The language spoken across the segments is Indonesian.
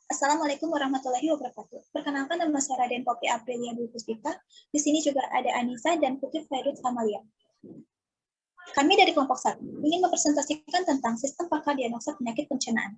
Assalamualaikum warahmatullahi wabarakatuh. Perkenalkan, nama saya Raden Poppy Aprilia Dwi Puspita. Di sini juga ada Anissa dan Putri Fairuz Amalia. Kami dari kelompok 1 ingin mempresentasikan tentang sistem pakar diagnosa penyakit pencernaan.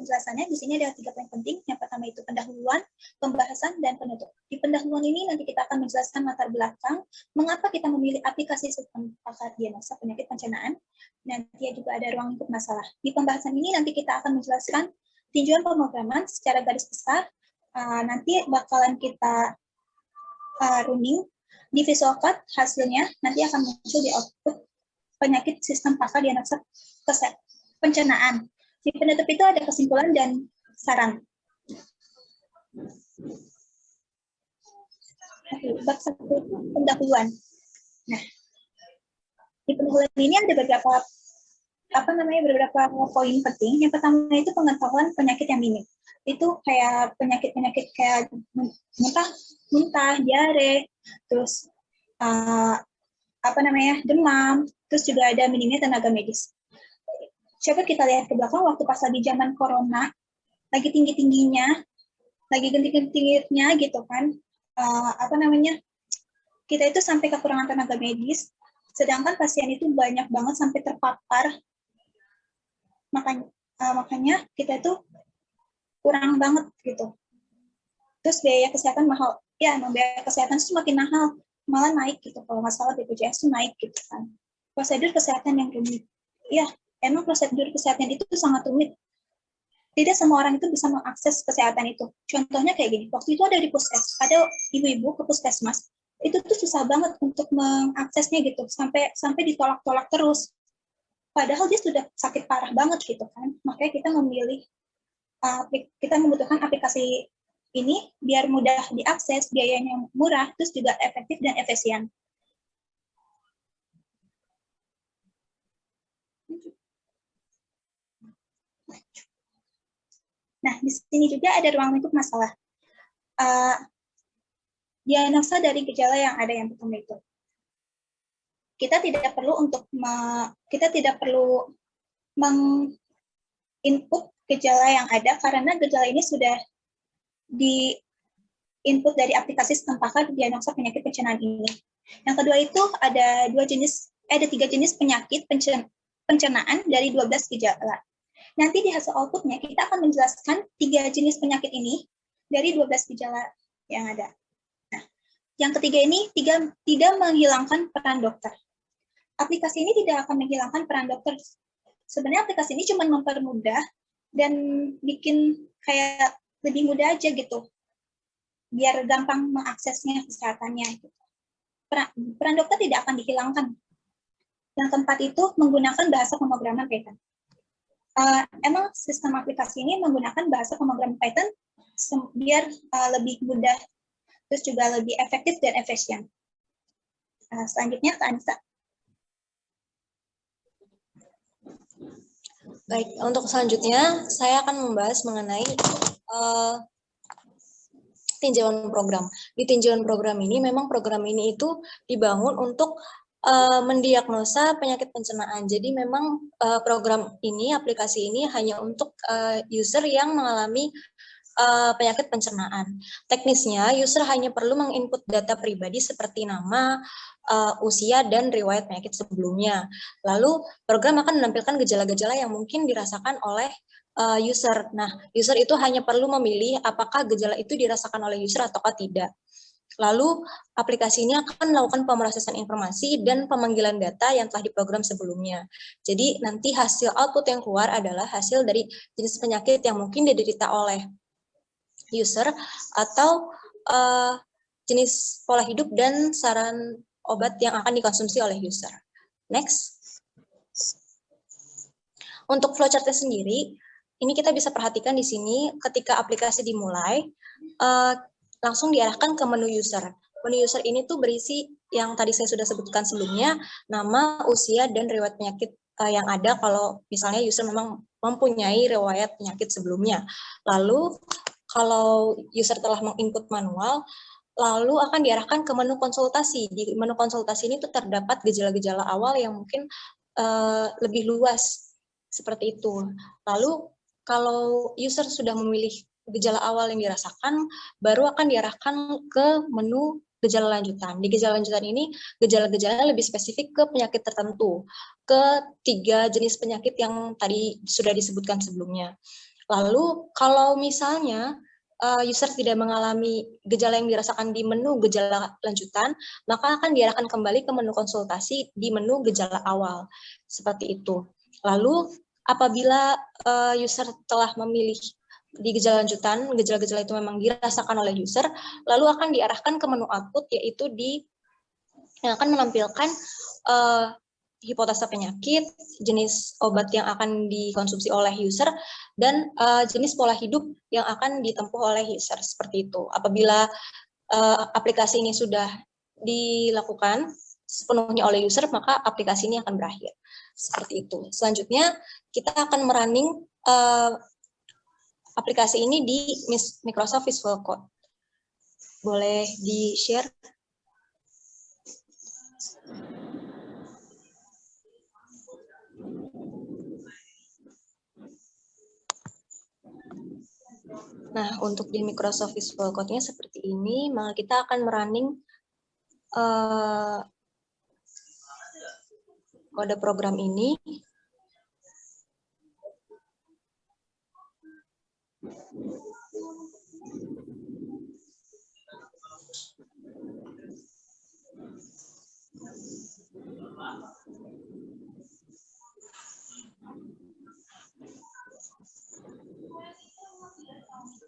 Penjelasannya di sini ada 3 poin penting. Yang pertama itu pendahuluan, pembahasan, dan penutup. Di pendahuluan ini nanti kita akan menjelaskan latar belakang mengapa kita memilih aplikasi sistem pakar diagnosa penyakit pencernaan. Nanti juga ada ruang lingkup masalah. Di pembahasan ini nanti kita akan menjelaskan tinjauan pemrograman secara garis besar. Nanti bakalan kita running di Visual Cut, hasilnya nanti akan muncul di output penyakit sistem pakar diagnosa pencernaan. Di penutup itu ada kesimpulan dan saran. Bab 1 itu pendahuluan. Nah, di pendahuluan ini ada beberapa poin penting. Yang pertama itu pengetahuan penyakit yang minim. Itu kayak penyakit-penyakit kayak muntah, diare, terus demam, terus juga ada minimnya tenaga medis. Coba kita lihat ke belakang waktu pas lagi zaman corona, lagi tinggi-tingginya, lagi genting-gentingnya gitu kan, kita itu sampai kekurangan tenaga medis, sedangkan pasien itu banyak banget sampai terpapar, makanya kita itu kurang banget gitu. Terus biaya kesehatan mahal, ya biaya kesehatan itu semakin mahal, malah naik gitu, kalau nggak salah BPJS itu naik gitu kan. Prosedur kesehatan yang rumit, ya emang prosedur kesehatan itu sangat rumit. Tidak semua orang itu bisa mengakses kesehatan itu. Contohnya kayak gini, waktu itu ada ibu-ibu ke puskesmas, itu tuh susah banget untuk mengaksesnya gitu, sampai ditolak-tolak terus. Padahal dia sudah sakit parah banget gitu kan. Makanya kita membutuhkan aplikasi ini biar mudah diakses, biayanya murah, terus juga efektif dan efisien. Nah, di sini juga ada ruang lingkup masalah. Diagnosa dari gejala yang ada yang pertama itu. Kita tidak perlu menginput gejala yang ada karena gejala ini sudah di input dari aplikasi sistem pakar diagnosa penyakit pencernaan ini. Yang kedua itu ada 3 jenis penyakit pencernaan dari 12 gejala. Nanti di hasil outputnya kita akan menjelaskan 3 jenis penyakit ini dari 12 gejala yang ada. Nah, yang ketiga ini tidak menghilangkan peran dokter. Aplikasi ini tidak akan menghilangkan peran dokter. Sebenarnya aplikasi ini cuma mempermudah dan bikin kayak lebih mudah aja gitu, biar gampang mengaksesnya kesehatannya. Peran dokter tidak akan dihilangkan. Yang keempat itu menggunakan bahasa pemrograman Python. Emang sistem aplikasi ini menggunakan bahasa pemrograman Python biar lebih mudah, terus juga lebih efektif dan efisien. Selanjutnya ke Anissa. Baik, untuk selanjutnya saya akan membahas mengenai tinjauan program. Di tinjauan program ini, memang program ini itu dibangun untuk mendiagnosa penyakit pencernaan. Jadi memang program ini, aplikasi ini hanya untuk user yang mengalami penyakit pencernaan. Teknisnya, user hanya perlu menginput data pribadi seperti nama, usia, dan riwayat penyakit sebelumnya. Lalu, program akan menampilkan gejala-gejala yang mungkin dirasakan oleh user. Nah, user itu hanya perlu memilih apakah gejala itu dirasakan oleh user atau tidak. Lalu, aplikasi ini akan melakukan pemrosesan informasi dan pemanggilan data yang telah diprogram sebelumnya. Jadi, nanti hasil output yang keluar adalah hasil dari jenis penyakit yang mungkin diderita oleh user atau jenis pola hidup dan saran obat yang akan dikonsumsi oleh user. Next. Untuk flowchart-nya sendiri, ini kita bisa perhatikan di sini ketika aplikasi dimulai, langsung diarahkan ke menu user. Menu user ini tuh berisi yang tadi saya sudah sebutkan sebelumnya, nama, usia, dan riwayat penyakit yang ada kalau misalnya user memang mempunyai riwayat penyakit sebelumnya. Lalu, kalau user telah menginput manual, lalu akan diarahkan ke menu konsultasi. Di menu konsultasi ini tuh terdapat gejala-gejala awal yang mungkin lebih luas, seperti itu. Lalu kalau user sudah memilih gejala awal yang dirasakan, baru akan diarahkan ke menu gejala lanjutan. Di gejala lanjutan ini, gejala-gejalanya lebih spesifik ke penyakit tertentu, ke 3 jenis penyakit yang tadi sudah disebutkan sebelumnya. Lalu kalau misalnya user tidak mengalami gejala yang dirasakan di menu gejala lanjutan, maka akan diarahkan kembali ke menu konsultasi di menu gejala awal. Seperti itu. Lalu apabila user telah memilih di gejala lanjutan, gejala-gejala itu memang dirasakan oleh user, lalu akan diarahkan ke menu output, yaitu yang akan menampilkan hipotesa penyakit, jenis obat yang akan dikonsumsi oleh user, dan jenis pola hidup yang akan ditempuh oleh user, seperti itu. Apabila aplikasi ini sudah dilakukan sepenuhnya oleh user, maka aplikasi ini akan berakhir. Seperti itu. Selanjutnya, kita akan merunning aplikasi ini di Microsoft Visual Code. Boleh di-share? Nah, untuk di Microsoft Visual Code-nya seperti ini, maka kita akan merunning kode program ini.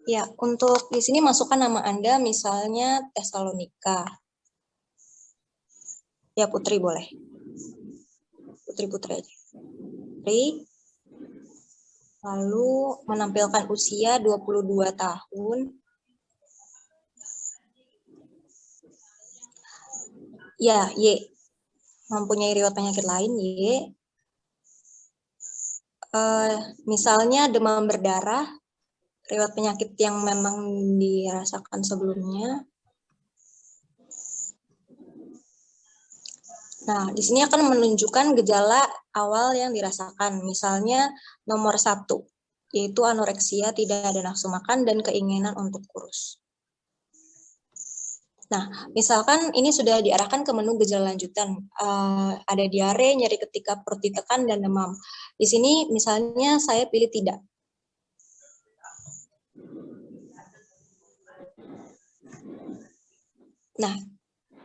Ya, untuk di sini masukkan nama Anda, misalnya Tesalonika. Ya, Putri boleh. Putri aja. Putri. Lalu menampilkan usia 22 tahun. Ya, Y. Mempunyai riwayat penyakit lain, Y. Misalnya demam berdarah, riwayat penyakit yang memang dirasakan sebelumnya. Nah, di sini akan menunjukkan gejala awal yang dirasakan. Misalnya nomor 1, yaitu anoreksia, tidak ada nafsu makan, dan keinginan untuk kurus. Nah, misalkan ini sudah diarahkan ke menu gejala lanjutan. Ada diare, nyeri ketika perut ditekan, dan demam. Di sini misalnya saya pilih tidak. Nah,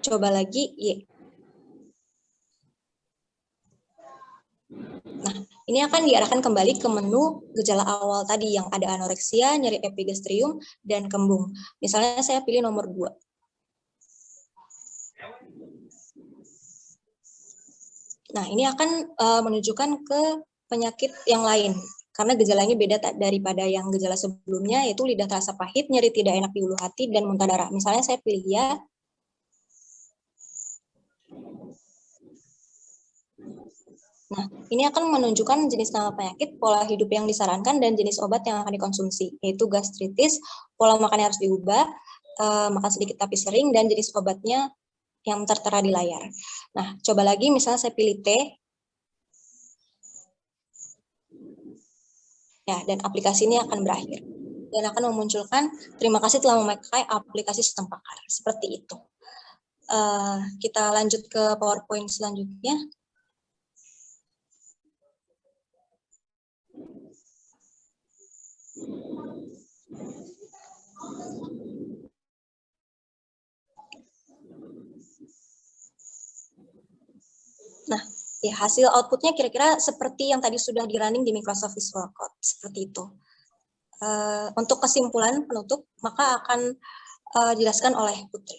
coba lagi, Y. Nah, ini akan diarahkan kembali ke menu gejala awal tadi yang ada anoreksia, nyeri epigastrium, dan kembung. Misalnya saya pilih nomor 2. Nah, ini akan menunjukkan ke penyakit yang lain. Karena gejalanya beda daripada yang gejala sebelumnya, yaitu lidah terasa pahit, nyeri tidak enak di ulu hati, dan muntah darah. Misalnya saya pilih ya. Nah, ini akan menunjukkan jenis nama penyakit, pola hidup yang disarankan, dan jenis obat yang akan dikonsumsi, yaitu gastritis, pola makannya harus diubah, makan sedikit tapi sering, dan jenis obatnya yang tertera di layar. Nah, coba lagi, misalnya saya pilih T. Ya, dan aplikasi ini akan berakhir. Dan akan memunculkan, terima kasih telah memakai aplikasi sistem pakar. Seperti itu. Kita lanjut ke PowerPoint selanjutnya. Nah, ya hasil outputnya kira-kira seperti yang tadi sudah di-running di Microsoft Visual Code. Seperti itu. Untuk kesimpulan penutup, maka akan dijelaskan oleh Putri.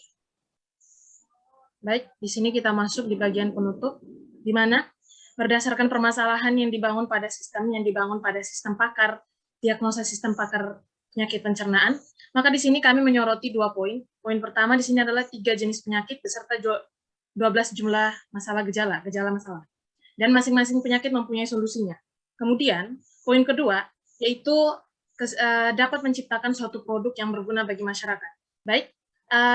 Baik, di sini kita masuk di bagian penutup, di mana berdasarkan permasalahan yang dibangun pada sistem pakar, diagnosa sistem pakar penyakit pencernaan, maka di sini kami menyoroti 2 poin. Poin pertama di sini adalah 3 jenis penyakit beserta 12 jumlah gejala masalah. Dan masing-masing penyakit mempunyai solusinya. Kemudian, poin kedua, yaitu dapat menciptakan suatu produk yang berguna bagi masyarakat. Baik,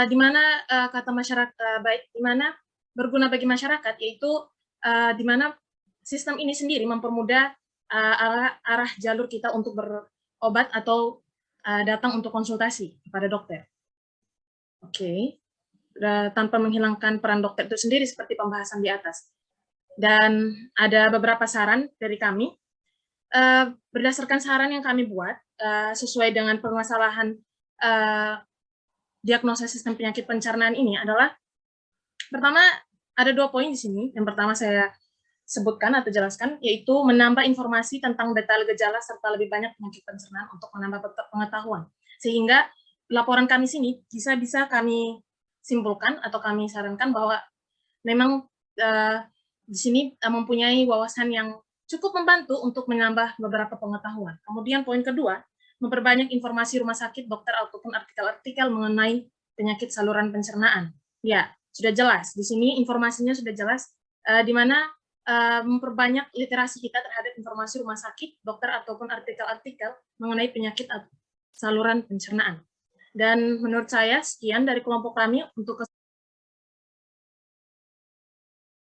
di mana kata masyarakat baik, di mana berguna bagi masyarakat, yaitu di mana sistem ini sendiri mempermudah arah jalur kita untuk berobat atau datang untuk konsultasi kepada dokter. Oke. Tanpa menghilangkan peran dokter itu sendiri seperti pembahasan di atas. Dan ada beberapa saran dari kami. Berdasarkan saran yang kami buat, sesuai dengan permasalahan diagnosa sistem penyakit pencernaan ini adalah, pertama, ada 2 poin di sini. Yang pertama saya sebutkan atau jelaskan, yaitu menambah informasi tentang detail gejala serta lebih banyak penyakit pencernaan untuk menambah pengetahuan. Sehingga laporan kami sini bisa kami simpulkan atau kami sarankan bahwa memang di sini mempunyai wawasan yang cukup membantu untuk menambah beberapa pengetahuan. Kemudian poin kedua, memperbanyak informasi rumah sakit, dokter, ataupun artikel-artikel mengenai penyakit saluran pencernaan. Ya, sudah jelas. Di sini informasinya sudah jelas, di mana memperbanyak literasi kita terhadap informasi rumah sakit, dokter, ataupun artikel-artikel mengenai penyakit saluran pencernaan. Dan menurut saya, sekian dari kelompok kami untuk